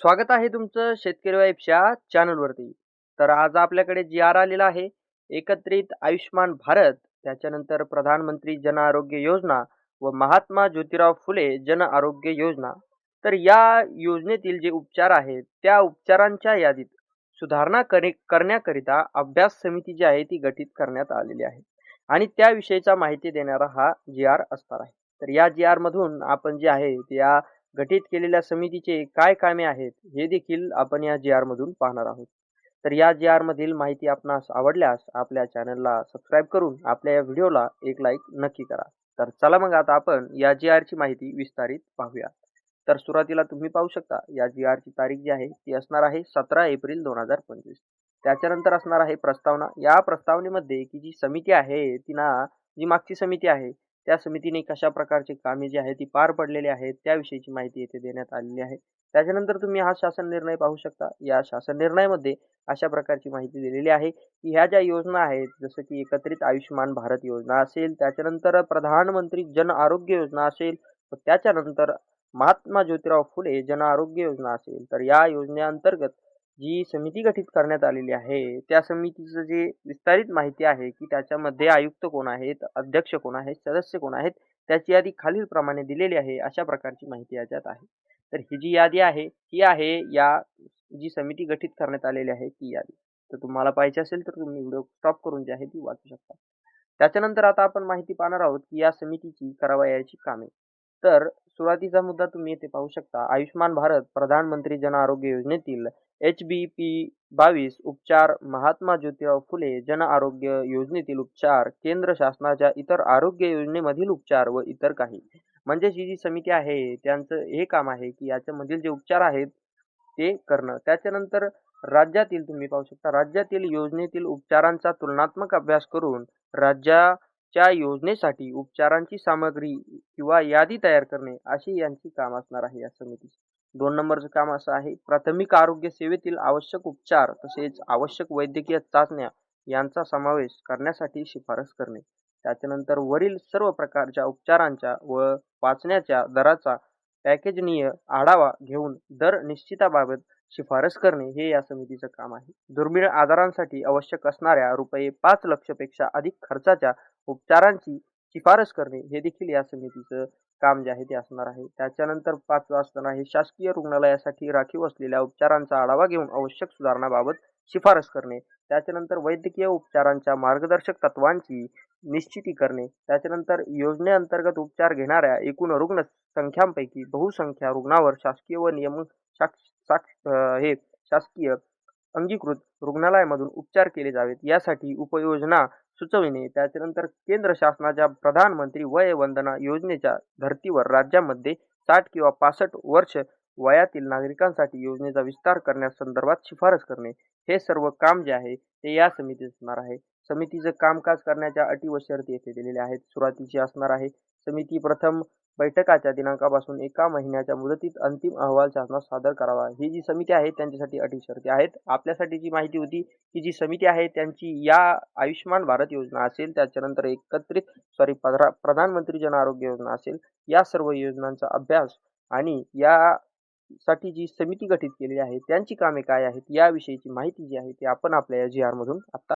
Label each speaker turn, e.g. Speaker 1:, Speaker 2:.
Speaker 1: स्वागत आहे तुमचं शेतकरी वाईफच्या चॅनलवरती. तर आज आपल्याकडे जी-आर आलेला आहे. एकत्रित आयुष्मान भारत, त्याच्यानंतर प्रधानमंत्री जन आरोग्य योजना व महात्मा ज्योतिराव फुले जन आरोग्य योजना. तर या योजनेतील जे उपचार आहेत, त्या उपचारांच्या यादीत सुधारणा करण्याकरिता अभ्यास समिती जी आहे ती गठीत करण्यात आलेली आहे. आणि त्याविषयीचा माहिती देणारा हा जी-आर असणार आहे. तर या जी-आर मधून आपण जे आहे ते या गठीत केलेल्या समितीचे काय कामे आहेत हे देखील आपण या जी-आर मधून पाहणार आहोत. तर या जी-आर मधील माहिती आपणास आवडल्यास आपल्या चॅनलला सबस्क्राईब करून आपल्या या व्हिडिओला एक लाईक नक्की करा. तर चला मग आता आपण या जी-आर ची माहिती विस्तारित पाहूया. तर सुरुवातीला तुम्ही पाहू शकता या जी-आर ची तारीख जी आहे ती असणार आहे 17 एप्रिल 2025. त्याच्यानंतर असणार आहे प्रस्तावना. या प्रस्तावनेमध्ये की जी समिती आहे ती ना, जी मागची समिती आहे त्या समितीने कशा प्रकारची कामे जी आहेत ती पार पडलेली आहेत त्याविषयीची माहिती येथे देण्यात आलेली आहे. त्याच्यानंतर तुम्ही हा शासन निर्णय पाहू शकता. या शासन निर्णयामध्ये अशा प्रकारची माहिती दिलेली आहे की ह्या ज्या योजना आहेत जसं की एकत्रित आयुष्मान भारत योजना असेल, त्याच्यानंतर प्रधानमंत्री जन आरोग्य योजना असेल, व त्याच्यानंतर महात्मा ज्योतिराव फुले जन आरोग्य योजना असेल, तर या योजनेअंतर्गत जी समिती गठीत करण्यात आलेली आहे त्या समितीचं जे विस्तारित माहिती आहे की त्याच्यामध्ये आयुक्त कोण आहेत, अध्यक्ष कोण आहेत, सदस्य कोण आहेत, त्याची यादी खालील प्रमाणे दिलेली आहे. अशा प्रकारची माहिती याच्यात आहे. तर ही जी यादी आहे ही आहे या जी समिती गठीत करण्यात आलेली आहे ती यादी. तर तुम्हाला पाहिजे असेल तर तुम्ही व्हिडिओ स्टॉप करून जी आहे ती वाचू शकता. त्याच्यानंतर आता आपण माहिती पाहणार आहोत की या समितीची करावयाची कामे. तर सुरुवातीचा मुद्दा तुम्ही येथे पाहू शकता. आयुष्मान भारत प्रधानमंत्री जन आरोग्य योजनेतील HBP-22 उपचार, महात्मा ज्योतिराव फुले जन आरोग्य योजनेतील उपचार, केंद्र शासनाच्या इतर आरोग्य योजनेमधील उपचार व इतर काही. म्हणजे ही जी समिती आहे त्यांचं हे काम आहे की याच्यामधील जे उपचार आहेत ते करणं. त्याच्यानंतर राज्यातील तुम्ही पाहू शकता राज्यातील योजनेतील उपचारांचा तुलनात्मक अभ्यास करून राज्याच्या योजनेसाठी उपचारांची सामग्री किंवा यादी तयार करणे अशी यांची काम असणार आहे या समितीची. 2 नंबरचं काम असं आहे प्राथमिक आरोग्य सेवेतील आवश्यक उपचार तसेच आवश्यक वैद्यकीय चाचण्या यांचा समावेश करण्यासाठी शिफारस करणे. त्याच्यानंतर वरील सर्व प्रकारच्या उपचारांच्या व वाचण्याच्या दराचा पॅकेजनीय आढावा घेऊन दर निश्चिताबाबत शिफारस करणे हे या समितीचं काम आहे. दुर्मिळ आजारांसाठी आवश्यक असणाऱ्या रुपये 5 पेक्षा अधिक खर्चाच्या उपचारांची शिफारस करणे हे देखील या समितीचं काम जे आहे ते असणार आहे. त्याच्यानंतर 5 असणार आहे शासकीय रुग्णालयासाठी राखीव असलेल्या उपचारांचा आढावा घेऊन आवश्यक सुधारणाबाबत शिफारस करणे. त्याच्यानंतर वैद्यकीय उपचारांच्या मार्गदर्शक तत्वांची निश्चिती करणे. त्याच्यानंतर योजनेअंतर्गत उपचार घेणाऱ्या एकूण रुग्ण संख्यांपैकी बहुसंख्य रुग्णावर शासकीय व नियम हे शासकीय अंगीकृत रुग्णालयामधून उपचार केले जावेत यासाठी उपाययोजना सुचविणे. त्याच्यानंतर केंद्र शासनाच्या प्रधानमंत्री वय वंदना योजनेच्या धर्तीवर राज्यामध्ये 60 किंवा 65 वर्ष वयातील नागरिकांसाठी योजनेचा विस्तार करण्यासंदर्भात शिफारस करणे. हे सर्व काम जे आहे ते या समितीत असणार आहे. समितीचं कामकाज करण्याच्या अटी व शर्ती येथे दिलेल्या आहेत. सुरुवातीची असणार आहे समिती प्रथम बैठकाच्या दिनांकापासून 1 महिन्याच्या मुदतीत अंतिम अहवाल शासनास सादर करावा. ही जी समिती आहे त्यांच्यासाठी अटी शर्ती आहेत. आपल्यासाठी जी माहिती होती की जी समिती आहे त्यांची या आयुष्मान भारत योजना असेल, त्याच्यानंतर प्रधानमंत्री जन आरोग्य योजना असेल, या सर्व योजनांचा अभ्यास आणि यासाठी जी समिती गठीत केलेली आहे त्यांची कामे काय आहेत याविषयीची माहिती जी आहे ती आपण आपल्या या जी-आर मधून आता